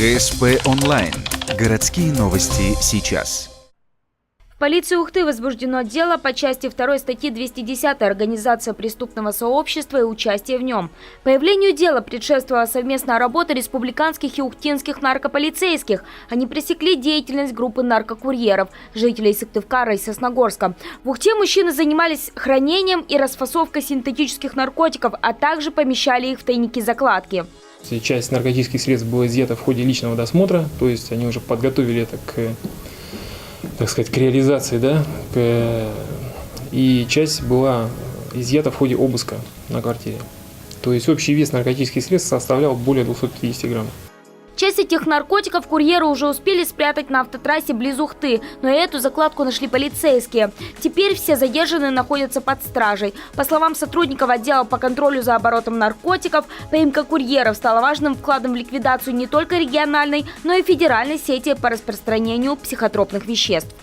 ГСП онлайн. Городские новости сейчас. В полиции Ухты возбуждено дело по части 2 статьи 210 «Организация преступного сообщества и участие в нем». Появлению дела предшествовала совместная работа республиканских и ухтинских наркополицейских. Они пресекли деятельность группы наркокурьеров, жителей Сыктывкара и Сосногорска. В Ухте мужчины занимались хранением и расфасовкой синтетических наркотиков, а также помещали их в тайники-закладки. Часть наркотических средств была изъята в ходе личного досмотра, то есть они уже подготовили это к реализации, да, и часть была изъята в ходе обыска на квартире. То есть общий вес наркотических средств составлял более 250 грамм. Часть этих наркотиков курьеры уже успели спрятать на автотрассе близ Ухты, но и эту закладку нашли полицейские. Теперь все задержанные находятся под стражей. По словам сотрудников отдела по контролю за оборотом наркотиков, поимка курьеров стала важным вкладом в ликвидацию не только региональной, но и федеральной сети по распространению психотропных веществ.